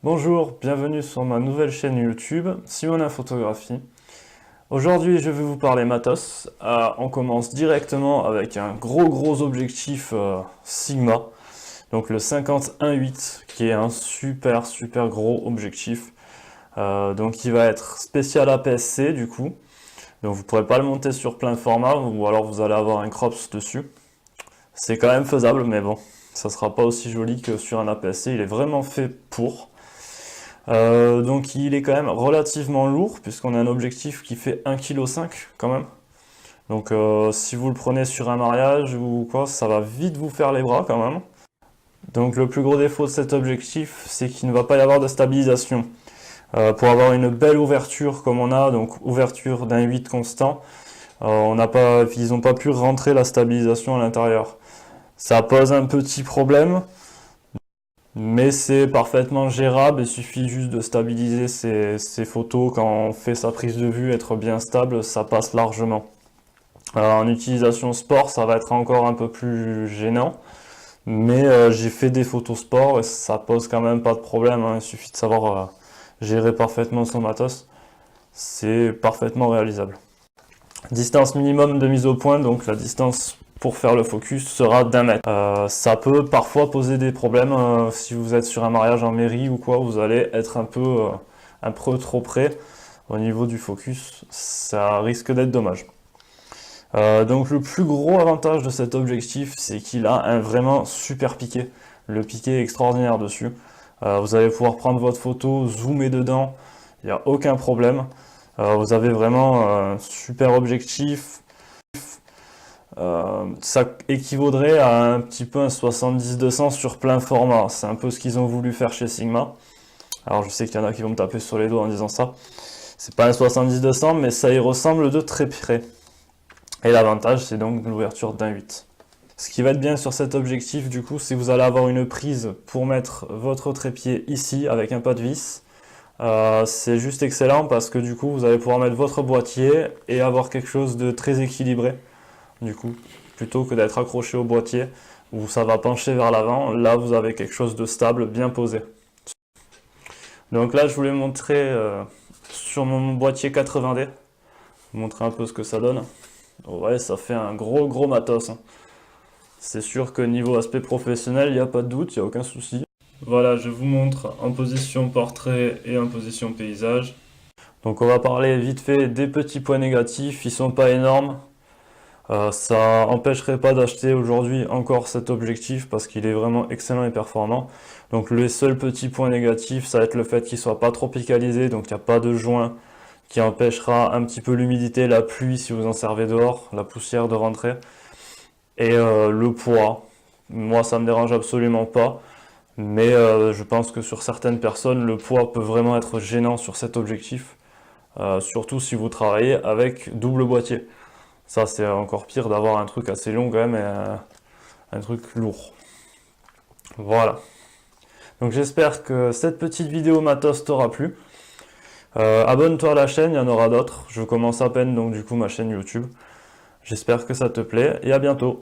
Bonjour, bienvenue sur ma nouvelle chaîne YouTube, Simonin Photographie. Aujourd'hui, je vais vous parler matos. On commence directement avec un gros objectif Sigma, donc le 50-1.8, qui est un super gros objectif. Donc il va être spécial APS-C du coup, donc vous ne pourrez pas le monter sur plein format, ou alors vous allez avoir un crops dessus. C'est quand même faisable, mais bon, ça sera pas aussi joli que sur un APS-C, il est vraiment fait pour. Donc il est quand même relativement lourd puisqu'on a un objectif qui fait 1,5 kg quand même. Donc si vous le prenez sur un mariage ou quoi, ça va vite vous faire les bras quand même. Donc le plus gros défaut de cet objectif, c'est qu'il ne va pas y avoir de stabilisation. Pour avoir une belle ouverture comme on a, donc ouverture d'un 8 constant, ils n'ont pas pu rentrer la stabilisation à l'intérieur. Ça pose un petit problème, mais c'est parfaitement gérable, il suffit juste de stabiliser ses photos quand on fait sa prise de vue, être bien stable, ça passe largement. Alors, en utilisation sport, ça va être encore un peu plus gênant, mais j'ai fait des photos sport et ça pose quand même pas de problème, hein. Il suffit de savoir gérer parfaitement son matos, c'est parfaitement réalisable. Distance minimum de mise au point, donc la distance pour faire le focus sera d'1 mètre. Ça peut parfois poser des problèmes si vous êtes sur un mariage en mairie ou quoi, vous allez être un peu trop près au niveau du focus, ça risque d'être dommage. Donc le plus gros avantage de cet objectif, c'est qu'il a un vraiment super piqué. Le piqué est extraordinaire dessus. Vous allez pouvoir prendre votre photo, zoomer dedans, il n'y a aucun problème. Vous avez vraiment un super objectif. Ça équivaudrait à un petit peu un 70-200 sur plein format. C'est un peu ce qu'ils ont voulu faire chez Sigma. Alors je sais qu'il y en a qui vont me taper sur les doigts en disant ça. C'est pas un 70-200, mais ça y ressemble de très près. Et l'avantage, c'est donc l'ouverture d'un 8. Ce qui va être bien sur cet objectif, du coup, c'est que vous allez avoir une prise pour mettre votre trépied ici avec un pas de vis. C'est juste excellent parce que du coup, vous allez pouvoir mettre votre boîtier et avoir quelque chose de très équilibré. Du coup, plutôt que d'être accroché au boîtier où ça va pencher vers l'avant, là vous avez quelque chose de stable, bien posé. Donc là je voulais montrer sur mon boîtier 80D, vous montrer un peu ce que ça donne. Ouais, ça fait un gros matos, hein. C'est sûr que niveau aspect professionnel, il n'y a pas de doute, il n'y a aucun souci. Voilà, je vous montre en position portrait et en position paysage. Donc on va parler vite fait des petits points négatifs, ils sont pas énormes. Ça empêcherait pas d'acheter aujourd'hui encore cet objectif parce qu'il est vraiment excellent et performant. Donc les seuls petits points négatifs, ça va être le fait qu'il soit pas tropicalisé, donc il n'y a pas de joint qui empêchera un petit peu l'humidité, la pluie si vous en servez dehors, la poussière de rentrer. Et le poids, moi ça me dérange absolument pas, mais je pense que sur certaines personnes, le poids peut vraiment être gênant sur cet objectif, surtout si vous travaillez avec double boîtier. Ça, c'est encore pire d'avoir un truc assez long quand même et un truc lourd. Voilà. Donc j'espère que cette petite vidéo matos t'aura plu. Abonne-toi à la chaîne, il y en aura d'autres. Je commence à peine donc du coup ma chaîne YouTube. J'espère que ça te plaît et à bientôt.